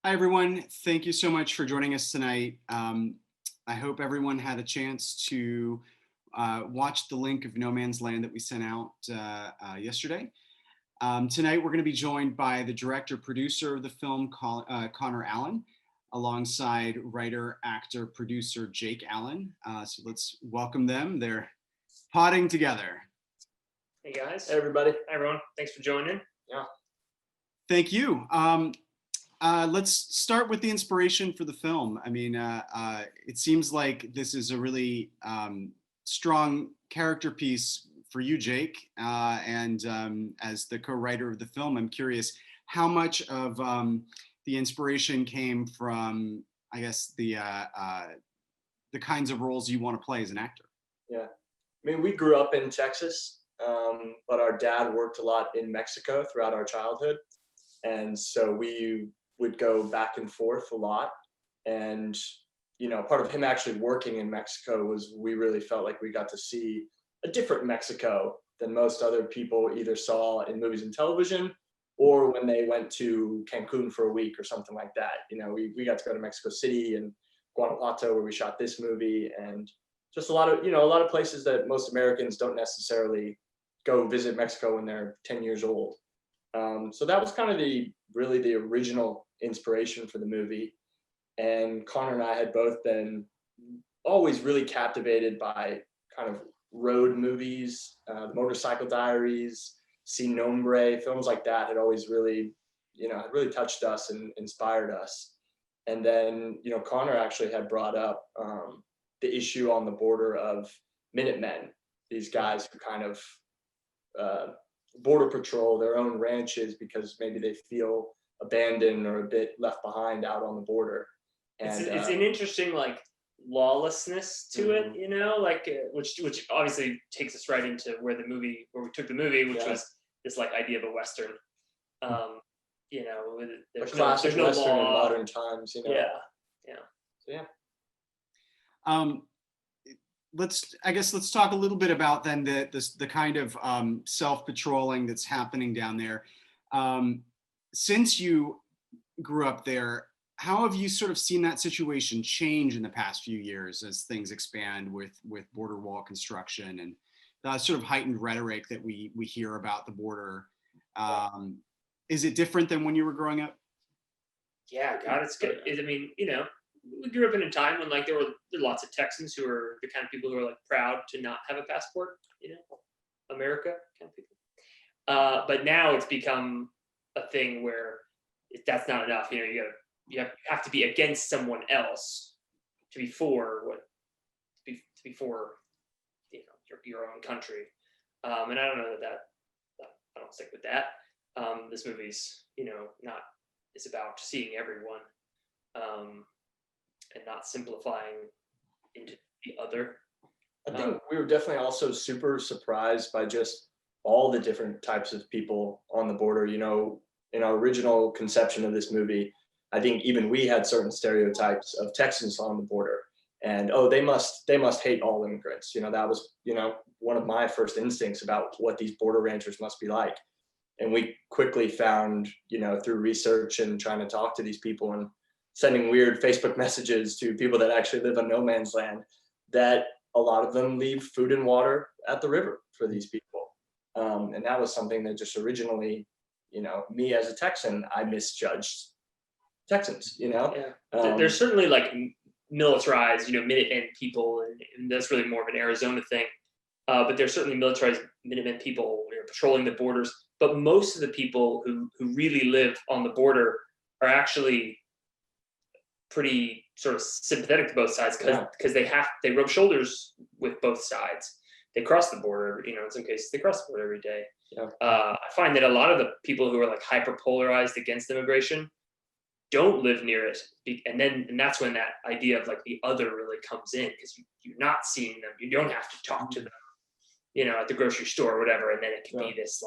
Hi, everyone. Thank you so much for joining us tonight. I hope everyone had a chance to watch the link of No Man's Land that we sent out yesterday. Tonight, we're going to be joined by the director, producer of the film, Conor Allyn, alongside writer, actor, producer Jake Allen. So let's welcome them. They're potting together. Hey guys. Hey everybody. Hi everyone. Thanks for joining. Yeah. Thank you. Let's start with the inspiration for the film. I mean, it seems like this is a really strong character piece for you, Jake. And as the co-writer of the film, I'm curious how much of the inspiration came from, I guess, the kinds of roles you want to play as an actor. Yeah. I mean, we grew up in Texas, but our dad worked a lot in Mexico throughout our childhood. And so we would go back and forth a lot. And, part of him actually working in Mexico was we really felt like we got to see a different Mexico than most other people either saw in movies and television or when they went to Cancun for a week or something like that. We got to go to Mexico City and Guanajuato where we shot this movie, and just a lot of places that most Americans don't necessarily go visit Mexico when they're 10 years old. So that was kind of really the original inspiration for the movie. And Connor and I had both been always really captivated by kind of road movies, Motorcycle Diaries, Sin Nombre, films like that had always really touched us and inspired us. And then, Connor actually had brought up the issue on the border of Minutemen, these guys who kind of border patrol their own ranches because maybe they feel abandoned or a bit left behind out on the border. And it's an interesting lawlessness to it, which obviously takes us right into where we took the movie, which was this idea of a Western. A classic Western in modern times. Yeah. So, yeah. Let's talk a little bit about then the kind of self-patrolling that's happening down there. Since you grew up there, how have you sort of seen that situation change in the past few years as things expand with border wall construction and the sort of heightened rhetoric that we hear about the border? Is it different than when you were growing up? Yeah, God, it's good. We grew up in a time when there were lots of Texans who were the kind of people who are proud to not have a passport, America kind of people. But now it's become a thing where that's not enough. You have to be against someone else to be for your own country. And I don't know that I don't stick with that. This movie's it's about seeing everyone. And not simplifying into the other. I think we were definitely also super surprised by just all the different types of people on the border. In our original conception of this movie, I think even we had certain stereotypes of Texans on the border, and they must hate all immigrants. That was one of my first instincts about what these border ranchers must be like. And we quickly found, through research and trying to talk to these people and sending weird Facebook messages to people that actually live on no man's land, that a lot of them leave food and water at the river for these people. And that was something that just originally, me as a Texan, I misjudged Texans, Yeah. There's certainly militarized, Minutemen people, and that's really more of an Arizona thing. But there's certainly militarized Minutemen people patrolling the borders. But most of the people who really live on the border are actually pretty sort of sympathetic to both sides because they rub shoulders with both sides. They cross the border, in some cases they cross the border every day. Yeah. I find that a lot of the people who are hyper polarized against immigration don't live near it, and that's when that idea of the other really comes in, because you're not seeing them. You don't have to talk to them, at the grocery store or whatever, and then it can be this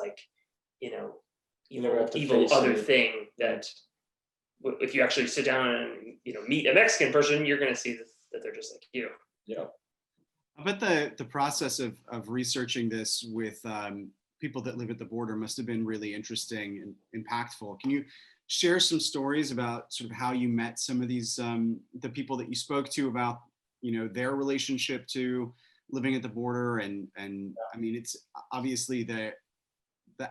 evil other thing that if you actually sit down and meet a Mexican person, you're going to see that they're just like you. Yeah. I bet the process of researching this with people that live at the border must have been really interesting and impactful. Can you share some stories about sort of how you met some of these the people that you spoke to about, their relationship to living at the border, and I mean, it's obviously the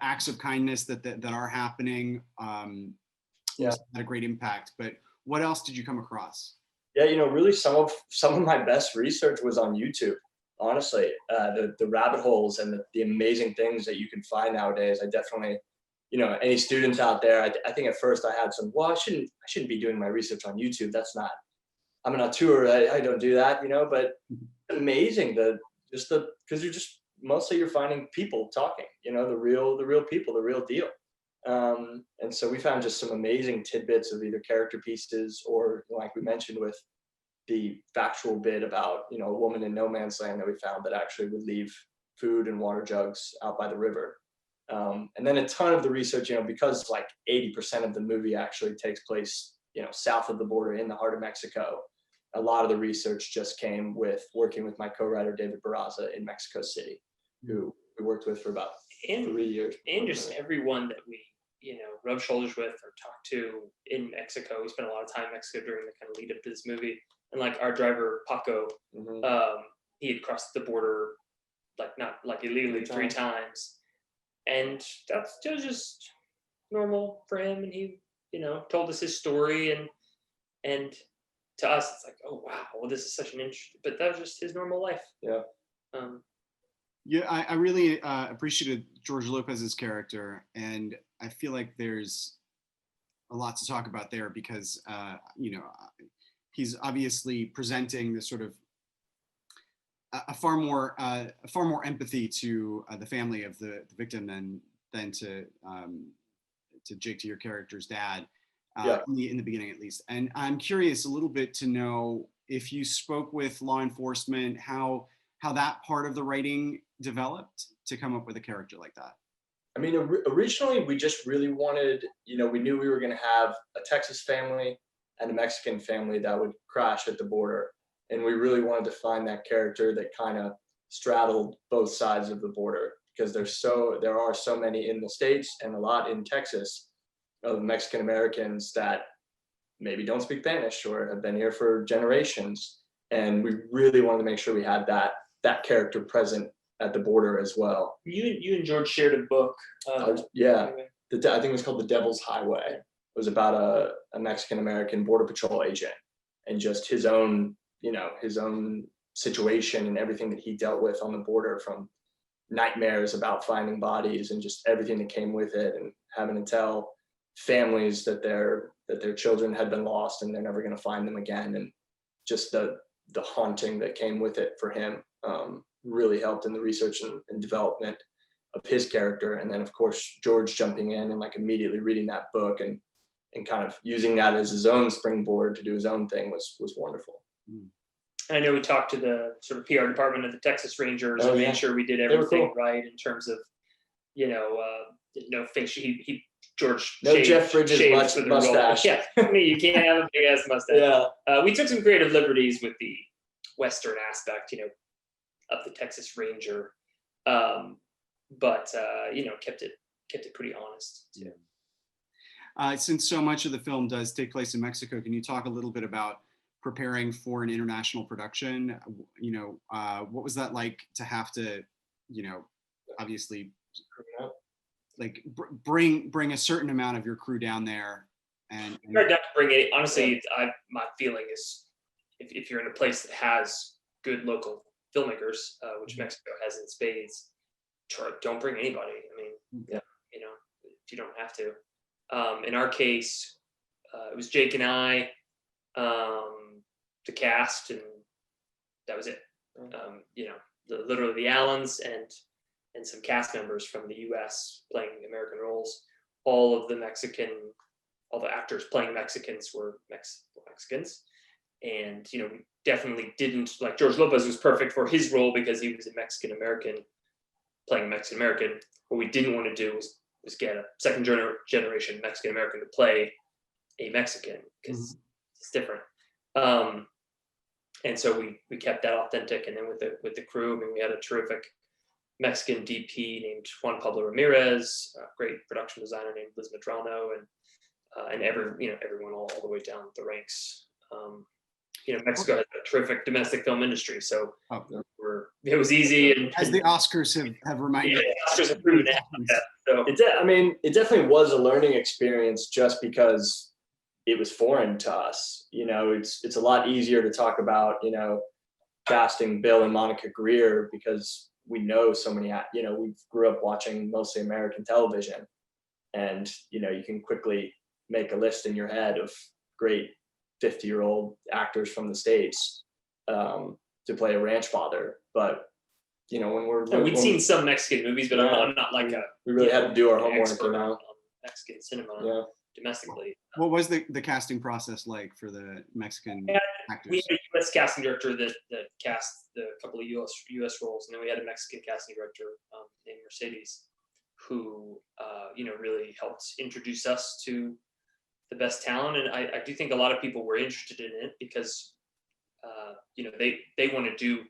acts of kindness that are happening had a great impact. But what else did you come across? Yeah, really some of my best research was on YouTube. Honestly, the rabbit holes and the amazing things that you can find nowadays. I definitely, any students out there, I think at first I had some, well, I shouldn't be doing my research on YouTube. That's not, I'm an auteur. I don't do that, but amazing because mostly you're finding people talking, the real people, the real deal. And so we found just some amazing tidbits of either character pieces or, like we mentioned, with the factual bit about, a woman in no man's land that we found that actually would leave food and water jugs out by the river. And then a ton of the research, because like 80% of the movie actually takes place, south of the border in the heart of Mexico. A lot of the research just came with working with my co-writer, David Barraza, in Mexico City, who we worked with for about 3 years. And just everyone that we, rub shoulders with or talk to in Mexico. We spent a lot of time in Mexico during the kind of lead up to this movie. And like our driver, Paco, he had crossed the border, not illegally 3 times. And that's just normal for him. And he, told us his story, and to us, it's like, oh, wow, well, this is such an interesting, but that was just his normal life. Yeah. Yeah, I really appreciated George Lopez's character, and I feel like there's a lot to talk about there because, he's obviously presenting this sort of a far more empathy to the family of the victim than to Jake, to your character's dad, in the beginning at least. And I'm curious a little bit to know if you spoke with law enforcement, how that part of the writing developed to come up with a character like that. I mean, originally we just really wanted, we knew we were going to have a Texas family and a Mexican family that would crash at the border. And we really wanted to find that character that kind of straddled both sides of the border, because there are so many in the States and a lot in Texas of Mexican Americans that maybe don't speak Spanish or have been here for generations. And we really wanted to make sure we had that character present at the border as well. You and George shared a book. Anyway. I think it was called The Devil's Highway. It was about a Mexican American border patrol agent and just his own situation and everything that he dealt with on the border, from nightmares about finding bodies and just everything that came with it, and having to tell families that their children had been lost and they're never going to find them again, and just the haunting that came with it for him really helped in the research and development of his character. And then of course George jumping in and immediately reading that book and kind of using that as his own springboard to do his own thing was wonderful. And I know we talked to the sort of PR department of the Texas Rangers and made sure we did everything right in terms of, George no shaved, Jeff Bridges mustache. Yeah, I mean, you can't have a big ass mustache. Yeah. We took some creative liberties with the Western aspect, of the Texas Ranger, but kept it pretty honest too. Since so much of the film does take place in Mexico, can you talk a little bit about preparing for an international production? What was that like to have to, obviously, bring a certain amount of your crew down there? And tried not to bring it. Honestly, my feeling is if you're in a place that has good local filmmakers, which Mexico has in spades, don't bring anybody. I mean, if you don't have to. In our case, it was Jake and I, the cast, and that was it. Literally the Allens and some cast members from the U.S. playing American roles. All the actors playing Mexicans were Mexicans. And, we definitely didn't, George Lopez was perfect for his role because he was a Mexican-American playing Mexican-American. What we didn't want to do was get a second generation Mexican-American to play a Mexican, because it's different. And so we kept that authentic. And then with the crew, I mean, we had a terrific Mexican DP named Juan Pablo Ramirez, a great production designer named Liz Medrano, and and everyone all the way down the ranks. Mexico has a terrific domestic film industry, so it was easy. And as the Oscars have reminded. Oscars have proven that. So it definitely was a learning experience just because it was foreign to us. It's a lot easier to talk about, casting Bill and Monica Greer because we know so many, we grew up watching mostly American television, and, you can quickly make a list in your head of great 50-year-old actors from the States to play a ranch father. But, we'd seen some Mexican movies, but I'm not like we really had to do our homework, on Mexican cinema domestically. What was the casting process like for the Mexican actors? We had a U.S. casting director that cast a couple of U.S. roles, and then we had a Mexican casting director named Mercedes, who really helped introduce us to the best talent. And I do think a lot of people were interested in it because they want to do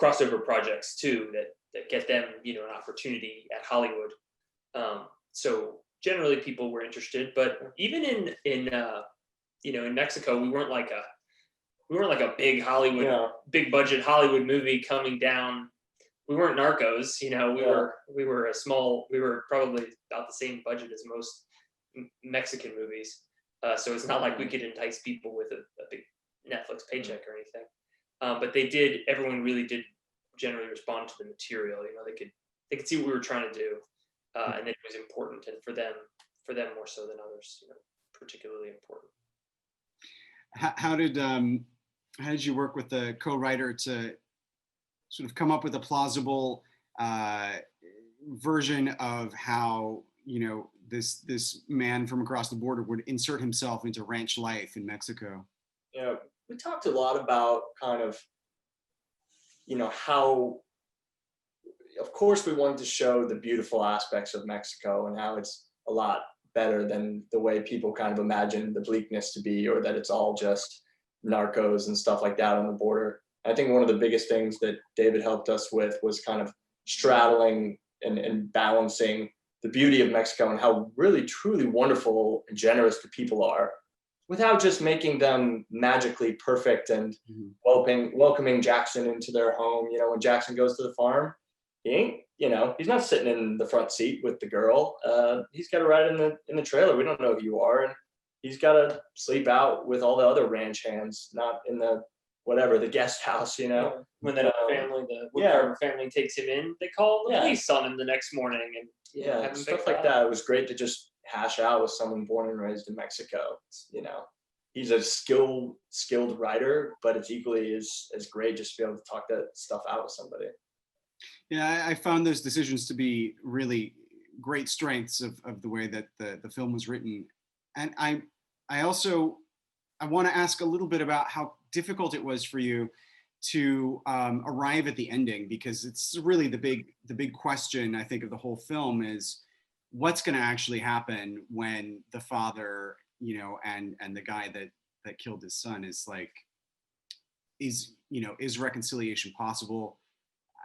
crossover projects too that get them an opportunity at Hollywood. So generally people were interested, but even in Mexico, we weren't like a big Hollywood, big budget Hollywood movie coming down. We weren't Narcos, we were probably about the same budget as most Mexican movies. So it's not like we could entice people with a big Netflix paycheck or anything. But everyone really did generally respond to the material. They could see what we were trying to do. And that it was important, and for them more so than others, particularly important. How did you work with the co-writer to sort of come up with a plausible version of how this man from across the border would insert himself into ranch life in Mexico? We talked a lot about kind of how, of course, we wanted to show the beautiful aspects of Mexico and how it's a lot better than the way people kind of imagine the bleakness to be, or that it's all just narcos and stuff like that on the border. I think one of the biggest things that David helped us with was kind of straddling and balancing the beauty of Mexico and how really, truly wonderful and generous the people are, without just making them magically perfect and welcoming Jackson into their home. When Jackson goes to the farm, he ain't, he's not sitting in the front seat with the girl. He's got to ride in the trailer. We don't know who you are. And he's got to sleep out with all the other ranch hands, not in the guest house, When the Woodcarver family takes him in, they call the police on him the next morning. And stuff like that. It was great to just hash out with someone born and raised in Mexico. He's a skilled writer, but it's equally as great just to be able to talk that stuff out with somebody. Yeah, I found those decisions to be really great strengths of the way that the film was written. And I want to ask a little bit about how difficult it was for you to arrive at the ending, because it's really the big question, I think, of the whole film is what's going to actually happen when the father, and the guy that killed his son is reconciliation possible?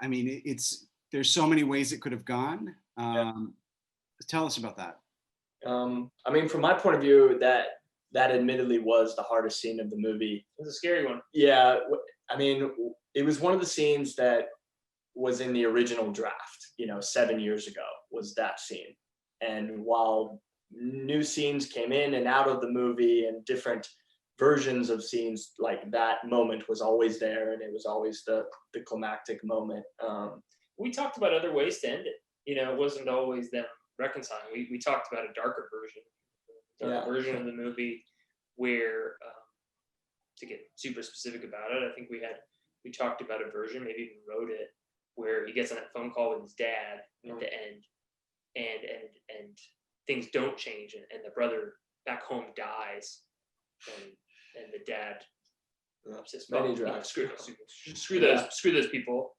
I mean, there's so many ways it could have gone. Tell us about that. I mean, from my point of view, that admittedly was the hardest scene of the movie. It was a scary one. Yeah, I mean, it was one of the scenes that was in the original draft, 7 years ago was that scene. And while new scenes came in and out of the movie and different versions of scenes, like that moment was always there, and it was always the climactic moment. We talked about other ways to end it. It wasn't always them reconciling. We talked about a darker version of the movie where, to get super specific about it, I think we talked about a version, maybe even wrote it, where he gets on that phone call with his dad at the end, and things don't change, and the brother back home dies, and the dad says, screw those people,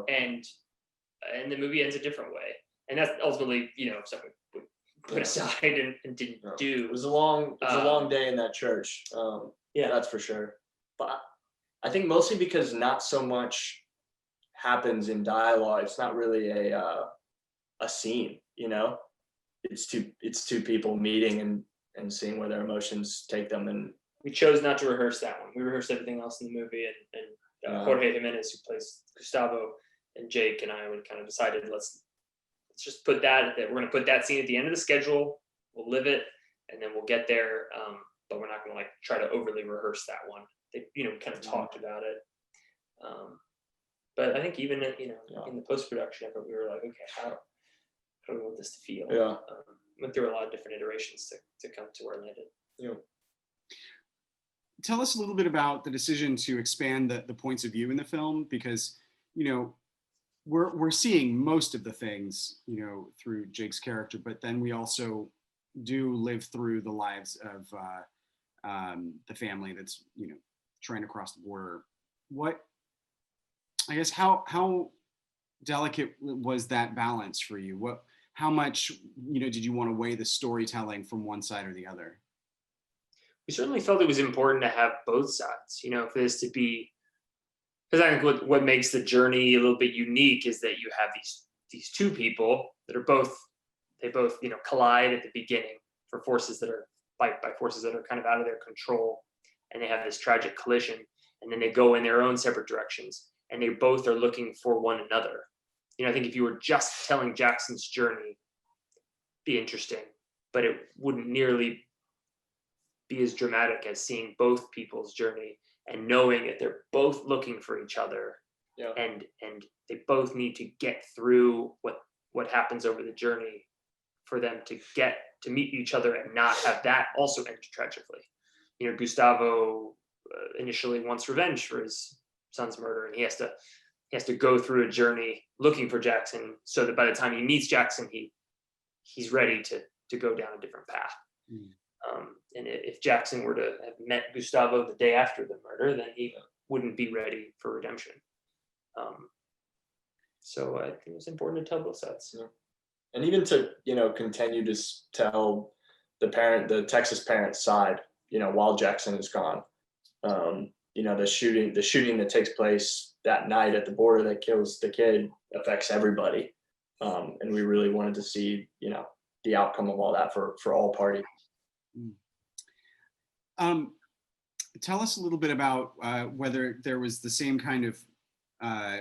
and the movie ends a different way, and that's ultimately something we put aside and didn't do. It was a long day in that church. That's for sure. But I think mostly because not so much happens in dialogue. It's not really a scene, It's two people meeting and and seeing where their emotions take them. And we chose not to rehearse that one. We rehearsed everything else in the movie, and Jorge Jimenez, who plays Gustavo, and Jake and I would kind of decided let's just put that we're going to put that scene at the end of the schedule. We'll live it, and then we'll get there. But we're not going to like try to overly rehearse that one. They, kind of talked about it. But I think even in the post-production effort, we were like, okay, how do we want this to feel? Yeah. Went through a lot of different iterations to come to where it landed. Yeah. Tell us a little bit about the decision to expand the points of view in the film, because we're seeing most of the things through Jake's character, but then we also do live through the lives of the family that's trying to cross the border. How delicate was that balance for you? How much did you want to weigh the storytelling from one side or the other? We certainly felt it was important to have both sides, for this to be, because I think what makes the journey a little bit unique is that you have these two people that are both collide at the beginning for forces that are by forces that are kind of out of their control, and they have this tragic collision, and then they go in their own separate directions, and they both are looking for one another. I think if you were just telling Jackson's journey, it'd be interesting, but it wouldn't nearly be as dramatic as seeing both people's journey and knowing that they're both looking for each other. Yeah. And they both need to get through what happens over the journey for them to get to meet each other and not have that also end tragically. Gustavo initially wants revenge for his son's murder, and he has to go through a journey looking for Jackson, so that by the time he meets Jackson, he's ready to go down a different path. And if Jackson were to have met Gustavo the day after the murder, then he wouldn't be ready for redemption. So I think it was important to tell both sides. Yeah. And even to, continue to tell the Texas parent's side, while Jackson is gone. The shooting that takes place that night at the border that kills the kid affects everybody. And we really wanted to see, the outcome of all that for all parties. Tell us a little bit about whether there was the same kind of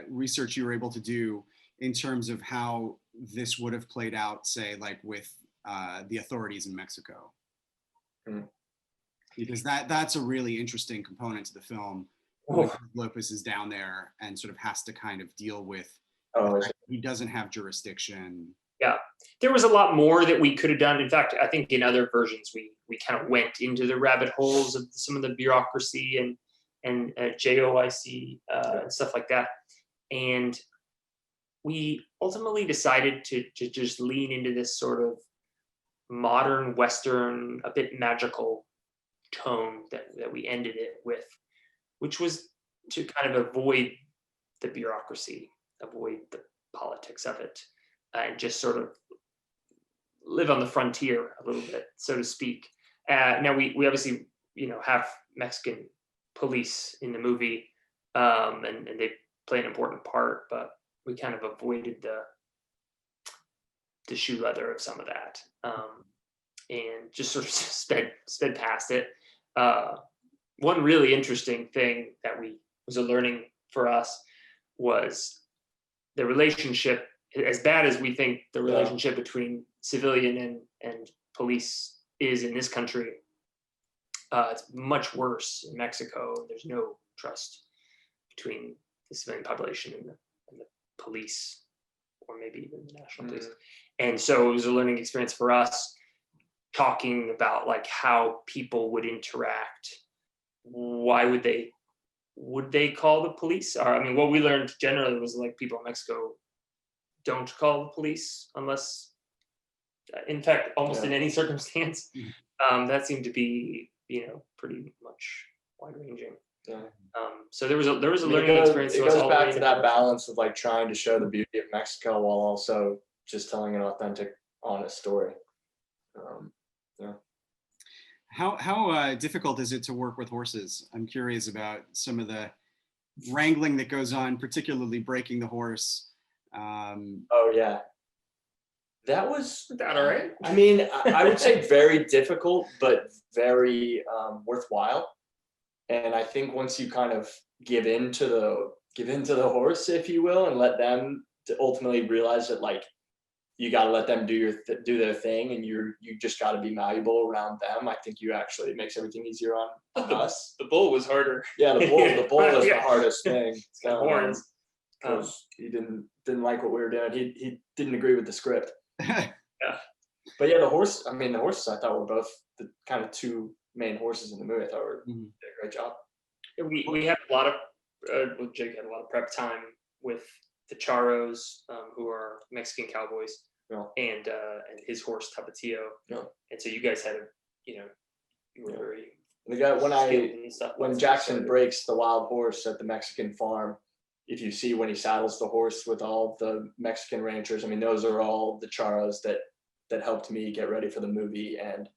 research you were able to do in terms of how this would have played out, say, like with the authorities in Mexico. Because that's a really interesting component to the film. When Lopez is down there and sort of has to kind of deal with he doesn't have jurisdiction. Yeah, there was a lot more that we could have done. In fact, I think in other versions we kind of went into the rabbit holes of some of the bureaucracy and JOIC and stuff like that. And we ultimately decided to just lean into this sort of modern Western, a bit magical tone that we ended it with, which was to kind of avoid the bureaucracy, avoid the politics of it, and just sort of live on the frontier a little bit, so to speak. Now we obviously have Mexican police in the movie, and they play an important part, but we kind of avoided the shoe leather of some of that, and just sort of sped past it. One really interesting thing that was a learning for us was the relationship. As bad as we think the relationship between civilian and police is in this country, it's much worse in Mexico. There's no trust between the civilian population and the police, or maybe even the national police. And so it was a learning experience for us, talking about like how people would interact. Why would they call the police? Or, I mean, what we learned generally was like people in Mexico don't call the police unless, in fact, almost in any circumstance. That seemed to be, pretty much wide ranging. Yeah. So there was a learning experience. It goes back to that balance of like trying to show the beauty of Mexico while also just telling an authentic, honest story. How difficult is it to work with horses? I'm curious about some of the wrangling that goes on, particularly breaking the horse. That was that all right? I mean, I would say very difficult, but very worthwhile. And I think once you kind of give into the horse, if you will, and let them to ultimately realize that like you got to let them do their thing, and you just got to be malleable around them. I think it makes everything easier on us. The bull was harder. Yeah, the bull was the hardest thing. It's got horns. Because he didn't like what we were doing. He didn't agree with the script. Yeah. But yeah, the horses I thought were both the kind of two main horses in the movie. I thought did a great job. We had a lot of Jake had a lot of prep time with the Charros, who are Mexican cowboys, and his horse Tapatio. Yeah. And so you guys had you were very the guy when Jackson started. breaks the wild horse at the Mexican farm, if you see when he saddles the horse with all the Mexican ranchers, I mean, those are all the Charros that helped me get ready for the movie and,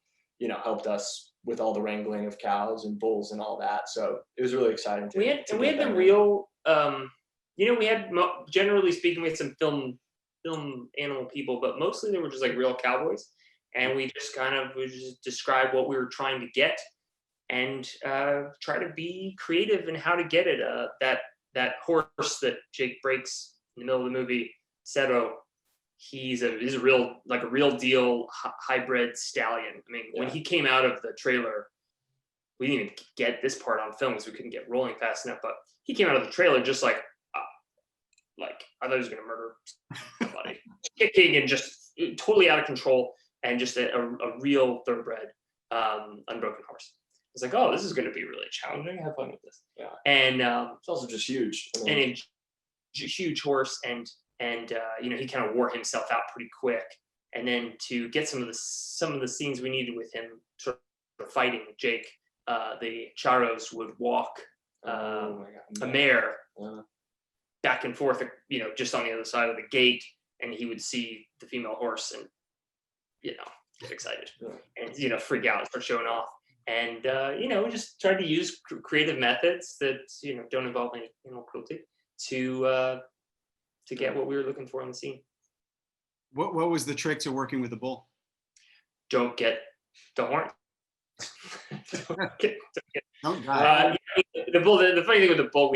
helped us with all the wrangling of cows and bulls and all that. So it was really exciting. We had the real, we had, generally speaking, we had some film animal people, but mostly they were just like real cowboys. And we just describe what we were trying to get and try to be creative in how to get it. That horse that Jake breaks in the middle of the movie, Cero, he's a real deal hybrid stallion. I mean, when he came out of the trailer, we didn't even get this part on film because we couldn't get rolling fast enough. But he came out of the trailer just like I thought he was going to murder somebody, kicking and just totally out of control, and just a real thoroughbred, unbroken horse. It's like, oh, this is going to be really challenging. Have fun with this. Yeah. And it's also just huge. I mean, and a huge horse, and he kind of wore himself out pretty quick. And then to get some of the scenes we needed with him sort of fighting Jake, the Charros would walk a mare back and forth, just on the other side of the gate, and he would see the female horse and get excited and freak out and start showing off. And we just tried to use creative methods that don't involve any animal cruelty to get what we were looking for in the scene. What was the trick to working with the bull? Don't get the horn. don't get. The bull. The funny thing with the bull,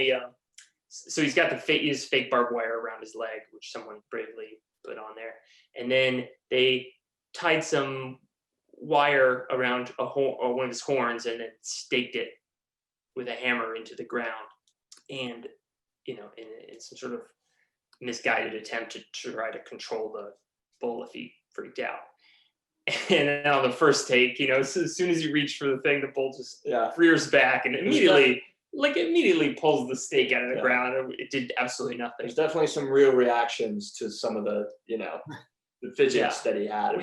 so he's got his fake barbed wire around his leg, which someone bravely put on there, and then they tied some wire around one of his horns and then staked it with a hammer into the ground, and in some sort of misguided attempt to try to control the bull if he freaked out. And then on the first take, as soon as you reach for the thing, the bull just rears back and immediately pulls the stake out of the ground. It did absolutely nothing. There's definitely some real reactions to some of the the fidgets that he had.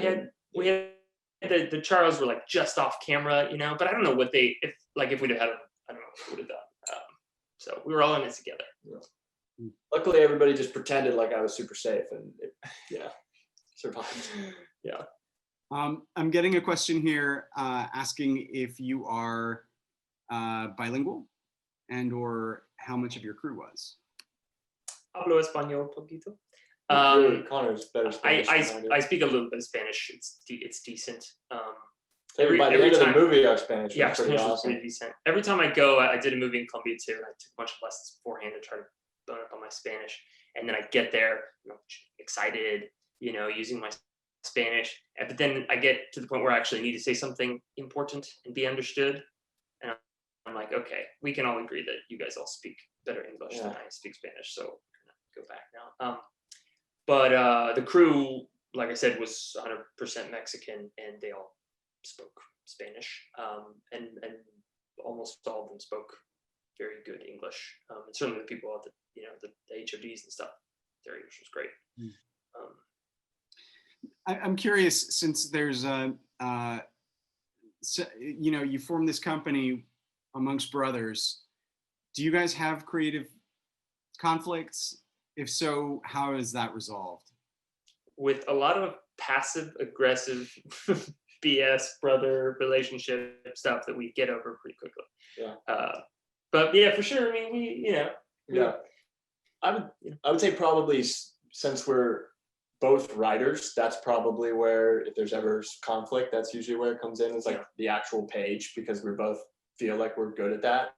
We had the Charros were like just off camera, but I don't know what if we'd have had them, I don't know what we would have done. So we were all in it together. Yeah. Luckily, everybody just pretended like I was super safe, and survived. Yeah. I'm getting a question here asking if you are bilingual and or how much of your crew was. Hablo español poquito. Connor's better Spanish. I speak a little bit of Spanish. It's decent. By the end of the movie, our Spanish was pretty awesome. Was pretty decent. Every time I go, I did a movie in Colombia too, and I took a bunch of lessons beforehand to try to bone up on my Spanish. And then I get there, excited, using my Spanish. But then I get to the point where I actually need to say something important and be understood. And I'm like, okay, we can all agree that you guys all speak better English than I speak Spanish, so we're gonna go back now. But the crew, like I said, was 100% Mexican, and they all spoke Spanish, and almost all of them spoke very good English. And certainly the people at the HODs and stuff, their English was great. I'm curious, since there's you formed this company amongst brothers. Do you guys have creative conflicts? If so, how is that resolved? With a lot of passive aggressive BS brother relationship stuff that we get over pretty quickly. But yeah, for sure. I mean, I would say probably since we're both writers. That's probably where, if there's ever conflict, that's usually where it comes in, is like the actual page, because we both feel like we're good at that.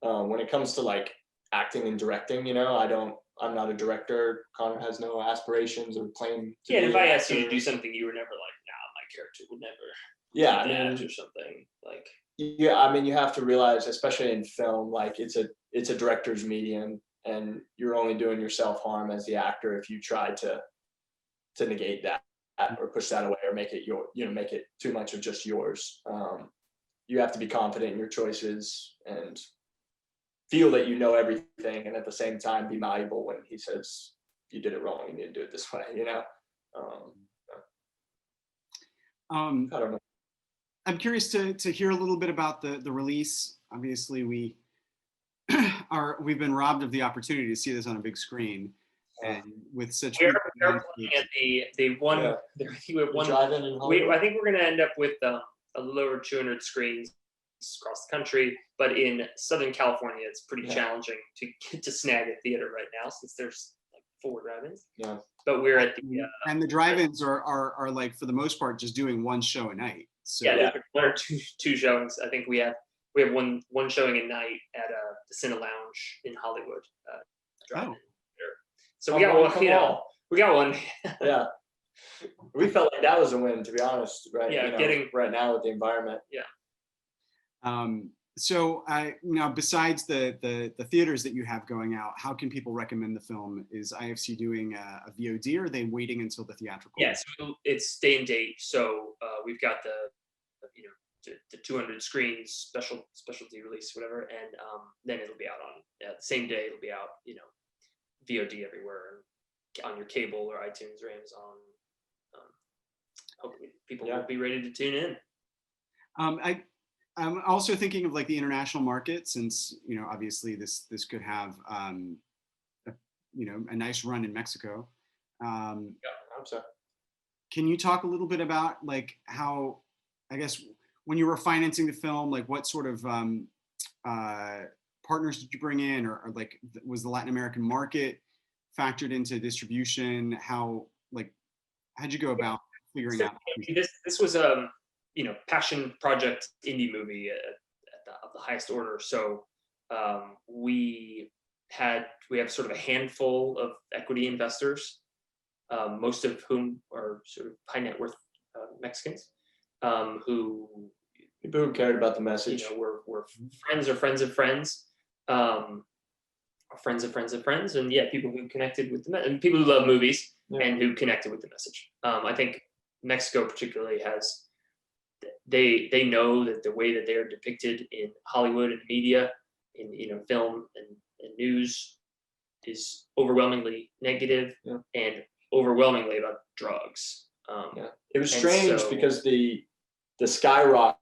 When it comes to like acting and directing, you know, I'm not a director. Connor has no aspirations or claim to Yeah, be and if an I asked you actor. to do something, you were never like, nah, my character would never Yeah, do I that mean, or something. Like, yeah, I mean, you have to realize, especially in film, like it's a director's medium, and you're only doing yourself harm as the actor if you try to negate that or push that away or make it make it too much of just yours. You have to be confident in your choices and feel that you know everything, and at the same time be malleable when he says you did it wrong, you need to do it this way, you know. I don't know. I'm curious to hear a little bit about the release. Obviously, we've been robbed of the opportunity to see this on a big screen, and with such we're beautiful playing at the one. Yeah. Drive-in in I Hollywood? think we're going to end up with a little over 200 screens across the country, but in Southern California, it's pretty challenging to get to snag a theater right now, since there's like 4 drive-ins. Yeah. But we're at the and the drive-ins are like, for the most part, just doing one show a night. So there's 1 or 2 showings. I think we have one showing a night at the Cine Lounge in Hollywood. Drive-in. So we got one. You know, we got one. Yeah. We felt like that was a win, to be honest, right? Yeah, you know, getting right now with the environment. Yeah. So now, besides the theaters that you have going out, how can people recommend the film? Is IFC doing a VOD, or are they waiting until the theatrical? Yes, it's day and date. So we've got the 200 screens specialty release, whatever, and then it'll be out on the same day. It'll be out, VOD everywhere, on your cable or iTunes or Amazon. Hopefully, people will be ready to tune in. I'm also thinking of like the international market, since obviously this could have a nice run in Mexico. I hope so. Can you talk a little bit about like how, I guess, when you were financing the film, like what sort of partners did you bring in, or like was the Latin American market factored into distribution? How'd you go about figuring out? This was a passion project indie movie of the highest order. So we have sort of a handful of equity investors, most of whom are sort of high net worth Mexicans, who people who cared about the message. We're friends or friends of friends, or friends of friends of friends, and people who connected with and people who love movies and who connected with the message. I think Mexico particularly has. They know that the way that they are depicted in Hollywood and media, in film and news, is overwhelmingly negative and overwhelmingly about drugs. It was strange because the skyrocket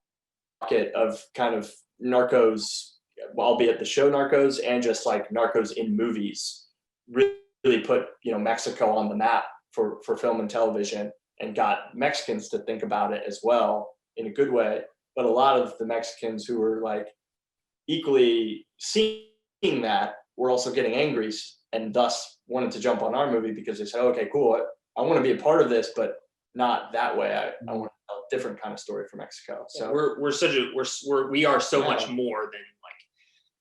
of kind of Narcos, albeit the show Narcos, and just like Narcos in movies, really put Mexico on the map for film and television, and got Mexicans to think about it as well, in a good way. But a lot of the Mexicans who were like equally seeing that were also getting angry, and thus wanted to jump on our movie, because they said, okay, cool, I want to be a part of this, but not that way. I want to tell a different kind of story for Mexico. So we are so much more than like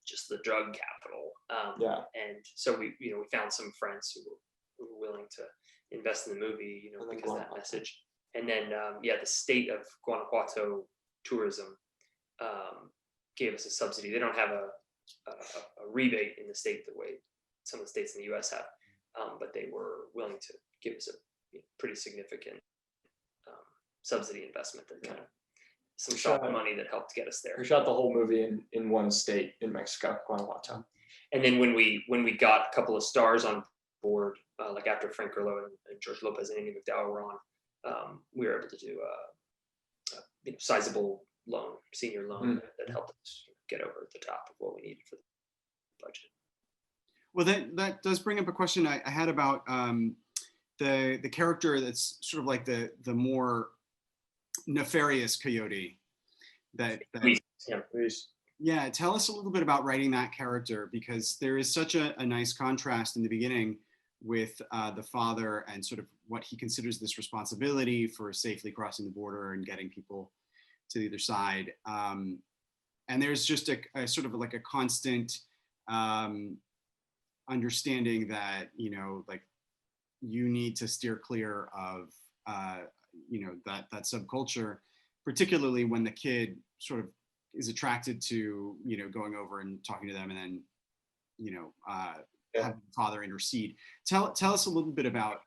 just the drug capital. And so we found some friends who were willing to invest in the movie, because of that message. And then, the state of Guanajuato tourism gave us a subsidy. They don't have a rebate in the state the way some of the states in the U.S. have, but they were willing to give us a pretty significant subsidy investment, that kind of some shot money that helped get us there. We shot the whole movie in one state in Mexico, Guanajuato. And then when we got a couple of stars on board, like after Frank Grillo and George Lopez and Andy McDowell were on, we were able to do a sizable senior loan that helped us get over the top of what we needed for the budget. Well, that does bring up a question I had about the character that's sort of like the more nefarious coyote. Yeah, tell us a little bit about writing that character, because there is such a nice contrast in the beginning with the father and sort of what he considers this responsibility for safely crossing the border and getting people to the other side. And there's just a sort of like a constant understanding that, you know, like you need to steer clear of, you know, that subculture, particularly when the kid sort of is attracted to, you know, going over and talking to them and then, you know, having the father intercede. Tell us a little bit about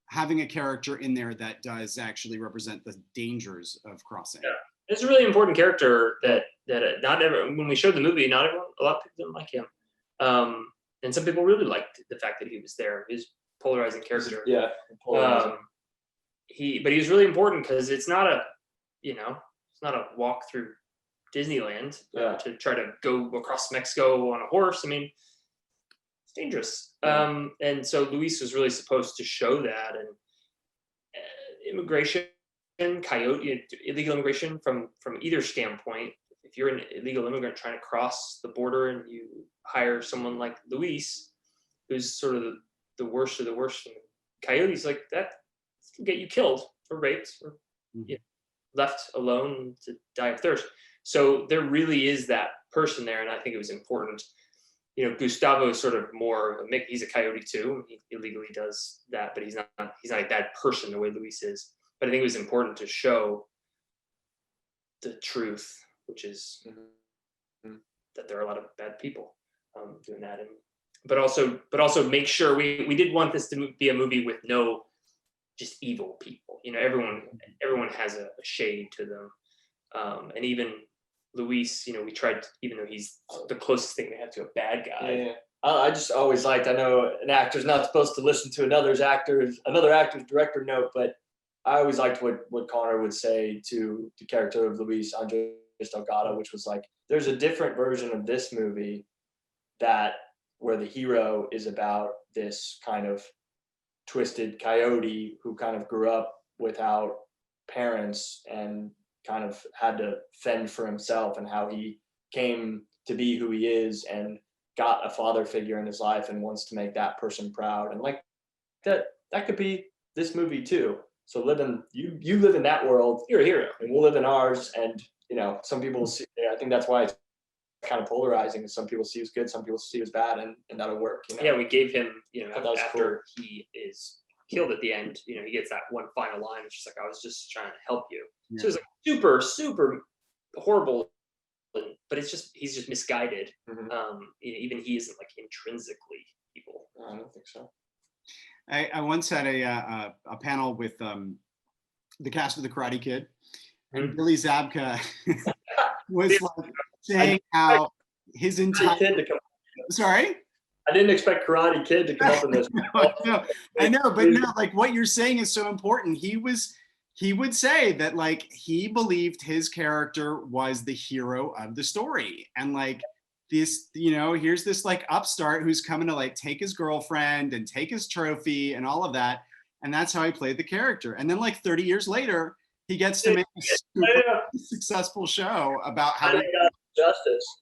having a character in there that does actually represent the dangers of crossing. Yeah. It's a really important character that not everyone, when we showed the movie, not everyone, a lot of people didn't like him. And some people really liked the fact that he was there. He was a polarizing character. Yeah. Polarizing. But he was really important because it's not a, you know, it's not a walk through Disneyland to try to go across Mexico on a horse. I mean, it's dangerous. Yeah. And so Luis was really supposed to show that. And immigration, illegal immigration from either standpoint. If you're an illegal immigrant trying to cross the border and you hire someone like Luis, who's sort of the worst of the worst from the coyotes, like that can get you killed or raped or left alone to die of thirst. So there really is that person there, and I think it was important. You know, Gustavo is sort of more, he's a coyote too. He illegally does that, but he's not a bad person the way Luis is. But I think it was important to show the truth, which is that there are a lot of bad people doing that, but also make sure we did want this to be a movie with no just evil people. You know, everyone has a shade to them, and even Luis, you know, we tried, even though he's the closest thing we have to a bad guy. Yeah. I just always liked, I know an actor's not supposed to listen to another actor's director note, but I always liked what Conor would say to the character of Luis Andres Delgado, which was like, there's a different version of this movie where the hero is about this kind of twisted coyote who kind of grew up without parents and kind of had to fend for himself, and how he came to be who he is and got a father figure in his life and wants to make that person proud. And like that could be this movie too. So you live in that world, you're a hero, and we'll live in ours. And you know, some people see, I think that's why it's kind of polarizing. Some people see it as good, some people see it as bad, and that'll work. You know? Yeah, we gave him, you know, after cool. he is killed at the end, you know, he gets that one final line. It's just like, I was just trying to help you. Yeah. So it's like super, super horrible, but he's just misguided. Even he isn't like intrinsically evil. No, I don't think so. I once had a panel with the cast of The Karate Kid, and Billy Zabka was like saying how his entire sorry. I didn't expect Karate Kid to come up in this. I know, but no, like what you're saying is so important. He would say that like he believed his character was the hero of the story, and like this, you know, here's this like upstart who's coming to like take his girlfriend and take his trophy and all of that, and that's how he played the character. And then like 30 years later, he gets to make a super successful show about how he got justice.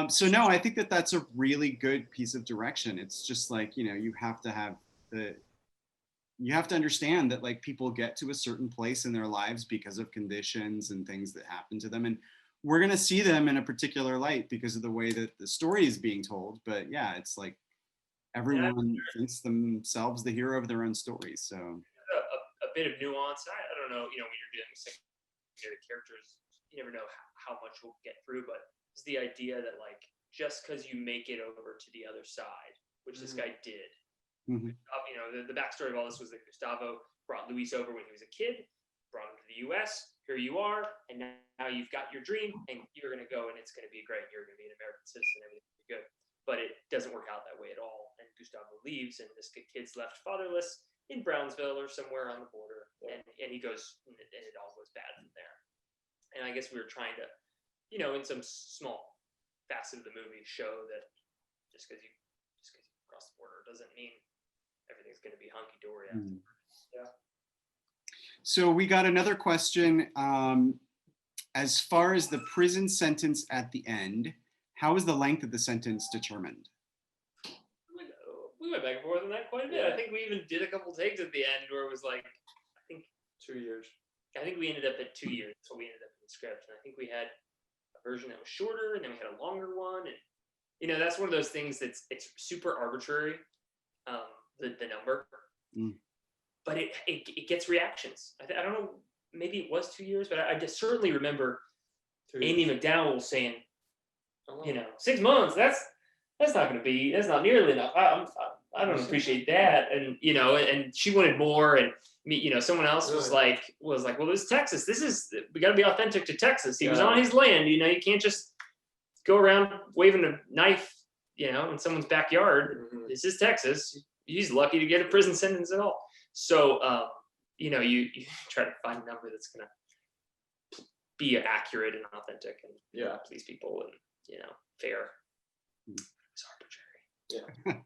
So no, I think that's a really good piece of direction. It's just like, you know, you have to understand that like people get to a certain place in their lives because of conditions and things that happen to them, and we're going to see them in a particular light because of the way that the story is being told. But yeah, it's like everyone thinks themselves the hero of their own stories. So a bit of nuance. I don't know, you know, when you're dealing with secondary characters, you never know how much we'll get through, but it's the idea that like just because you make it over to the other side, which this guy did, you know, the backstory of all this was that Gustavo brought Luis over when he was a kid, brought him to the U.S. Here you are, and now you've got your dream, and you're going to go, and it's going to be great. You're going to be an American citizen, everything's going to be good. But it doesn't work out that way at all. And Gustavo leaves, and this kid's left fatherless in Brownsville or somewhere on the border, and he goes, and it all goes bad from there. And I guess we were trying to, you know, in some small facet of the movie, show that just because you cross the border doesn't mean everything's going to be hunky dory afterwards. Yeah. So we got another question. As far as the prison sentence at the end, how is the length of the sentence determined? we went back and forth on that quite a bit. Yeah. I think we even did a couple takes at the end where it was like, I think 2 years. I think we ended up at 2 years. That's what we ended up in the script. And I think we had a version that was shorter, and then we had a longer one. And you know, that's one of those things it's super arbitrary, the number, but it gets reactions. I don't know, maybe it was 2 years, but I just certainly remember Amy McDowell saying, you know, 6 months. That's not nearly enough. I don't appreciate that. And you know, and she wanted more. And you know, someone else was like, well, this is Texas. We got to be authentic to Texas. He was on his land. You know, you can't just go around waving a knife, you know, in someone's backyard. This is Texas. He's lucky to get a prison sentence at all. So, you know, you try to find a number that's going to be accurate and authentic and please people and, you know, fair. It's arbitrary.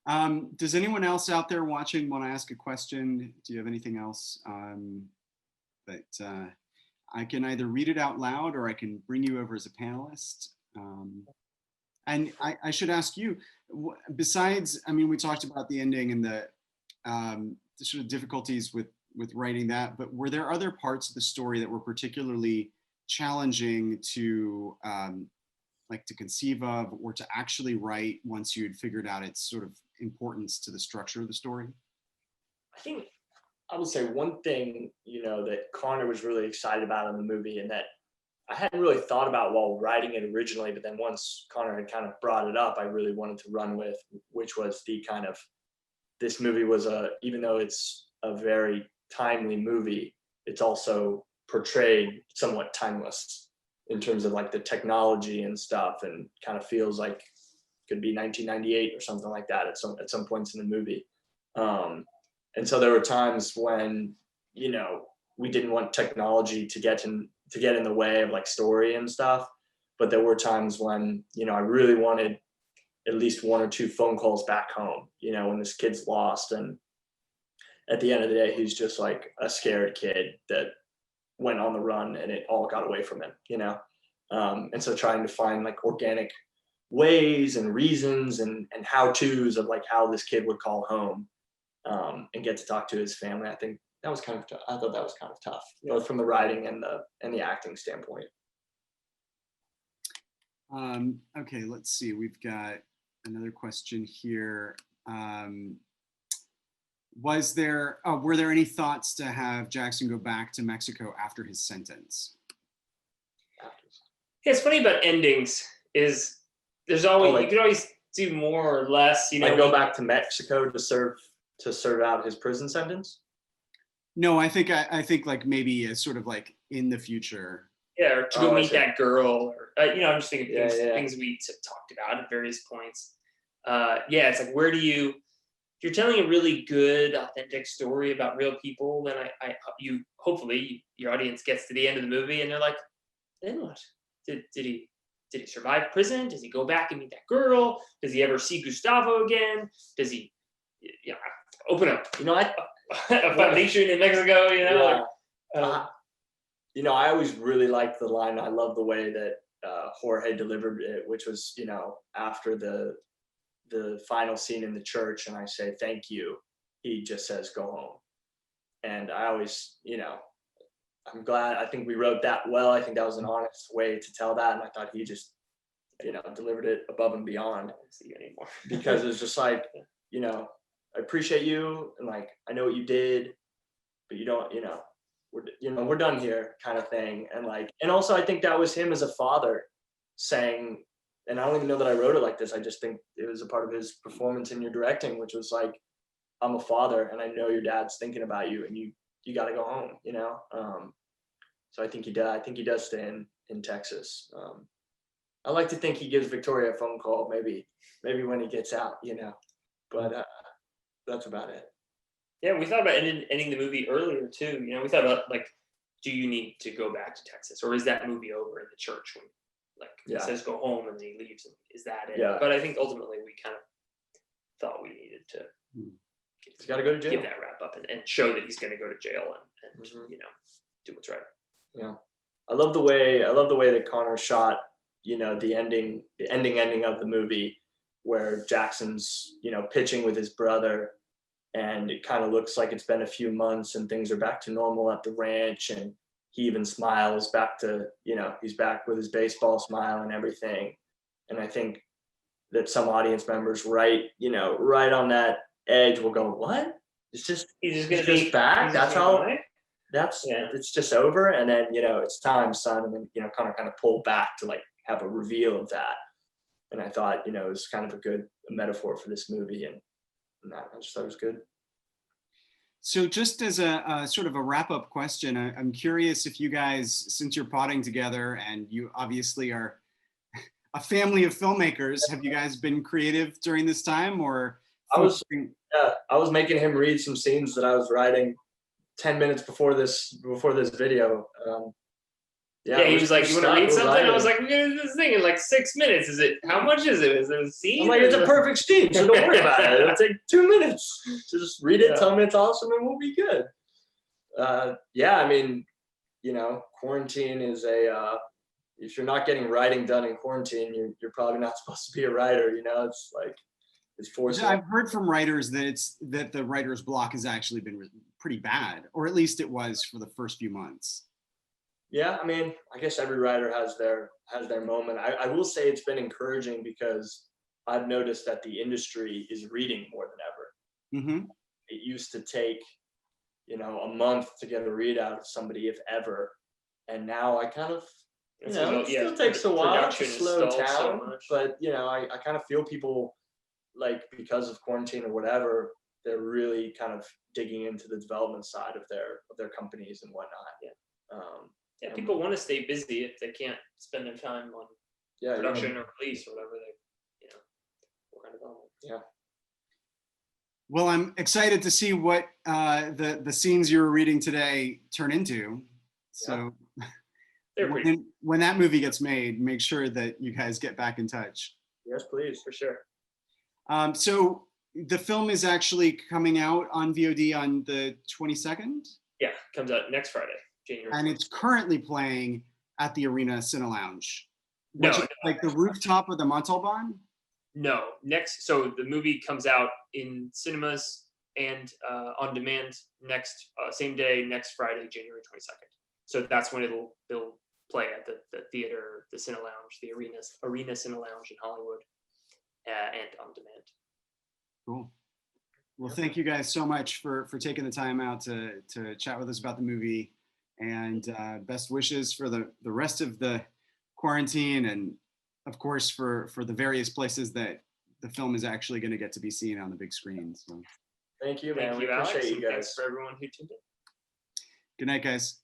Yeah. Does anyone else out there watching want to ask a question? Do you have anything else that I can either read it out loud or I can bring you over as a panelist? And I should ask you, besides, I mean, we talked about the ending and the sort of difficulties with writing that, but were there other parts of the story that were particularly challenging to like to conceive of or to actually write once you'd figured out its sort of importance to the structure of the story? I think I would say one thing, you know, that Conor was really excited about in the movie and that I hadn't really thought about while writing it originally, but then once Conor had kind of brought it up, I really wanted to run with, which was the kind of, this movie was even though it's a very timely movie, it's also portrayed somewhat timeless in terms of like the technology and stuff, and kind of feels like could be 1998 or something like that at some points in the movie. And so there were times when, you know, we didn't want technology to get in the way of like story and stuff, but there were times when, you know, I really wanted at least 1 or 2 phone calls back home, you know, when this kid's lost, and at the end of the day he's just like a scared kid that went on the run and it all got away from him, you know. And so trying to find like organic ways and reasons and how-tos of like how this kid would call home and get to talk to his family, I think that was kind of tough. I thought that was kind of tough, both from the writing and the acting standpoint. Okay, let's see. We've got another question here. Were there any thoughts to have Jackson go back to Mexico after his sentence? Yeah, it's funny about endings is there's always, you can always do more or less, you know. Like go back to Mexico to serve out his prison sentence? No, I think like maybe a sort of like in the future. Yeah, or to go meet that girl, or you know, I'm just thinking things we talked about at various points. Yeah, it's like, where do you, if you're telling a really good, authentic story about real people, then you hopefully your audience gets to the end of the movie and they're like, then what? Did he survive prison? Does he go back and meet that girl? Does he ever see Gustavo again? Does he, you know, open up, you know, a foundation in Mexico? You know, you know, I always really liked the line. I love the way that Jorge delivered it, which was, you know, after the final scene in the church, and I say thank you, he just says go home. And I always, you know, I'm glad. I think we wrote that well. I think that was an honest way to tell that, and I thought he just, you know, delivered it above and beyond. I don't see you anymore. Because it's just like, you know, I appreciate you, and like I know what you did, but you don't, you know, we're done here, kind of thing. And like, and also I think that was him as a father saying, and I don't even know that I wrote it like this, I just think it was a part of his performance in your directing, which was like, I'm a father and I know your dad's thinking about you, and you got to go home, you know? So I think he does stay in Texas. I like to think he gives Victoria a phone call, maybe when he gets out, you know, but that's about it. Yeah, we thought about ending the movie earlier too. You know, we thought about like, do you need to go back to Texas, or is that movie over in the church when like he says go home and then he leaves? And is that it? Yeah. But I think ultimately we kind of thought we needed to. He's got to go to jail. Give that wrap up and show that he's going to go to jail and you know, do what's right. Yeah, I love the way that Conor shot, you know, the ending of the movie, where Jackson's, pitching with his brother, and it kind of looks like it's been a few months and things are back to normal at the ranch, and he even smiles back to, he's back with his baseball smile and everything. And I think that some audience members right on that edge will go, what? He's just back? That's how, it's just over. And then, it's time, son. And then, kind of pull back to like have a reveal of that. And I thought, it was kind of a good metaphor for this movie. And that, I just thought it was good. So just as a sort of a wrap-up question, I'm curious if you guys, since you're potting together and you obviously are a family of filmmakers, have you guys been creative during this time, or? I was making him read some scenes that I was writing 10 minutes before this video. He was like, "You want to read something?" I was like, "We're gonna do this thing in like 6 minutes. Is it? How much is it? Is it a scene?" I'm like, "It's a perfect scene, so don't worry about it. It'll take 2 minutes to just read it, tell me it's awesome, and we'll be good." I mean, quarantine is if you're not getting writing done in quarantine, you're probably not supposed to be a writer. It's like it's forcing. I've heard from writers that the writer's block has actually been pretty bad, or at least it was for the first few months. Yeah, I mean, I guess every writer has their moment. I will say it's been encouraging because I've noticed that the industry is reading more than ever. Mm-hmm. It used to take, a month to get a read out of somebody, if ever. And now I kind of, it still takes a while to slow down. So but, I kind of feel people, like, because of quarantine or whatever, they're really kind of digging into the development side of their companies and whatnot. People want to stay busy if they can't spend their time on production or release or whatever they, work on development. Yeah. Well, I'm excited to see what the scenes you were reading today turn into. So when that movie gets made, make sure that you guys get back in touch. Yes, please, for sure. So the film is actually coming out on VOD on the 22nd? Yeah, comes out next Friday. January. And it's currently playing at the Arena Cine Lounge, which is like the rooftop of the Montalban? No, so the movie comes out in cinemas and on demand same day, next Friday, January 22nd. So that's when it'll play at the theater, the Cine Lounge, the Arena Cine Lounge in Hollywood, and on demand. Cool. Well, thank you guys so much for taking the time out to chat with us about the movie. And best wishes for the rest of the quarantine, and of course for the various places that the film is actually going to get to be seen on the big screen. So thank you, man. Thank you, Alex. Thanks for everyone who tuned in. Good night, guys.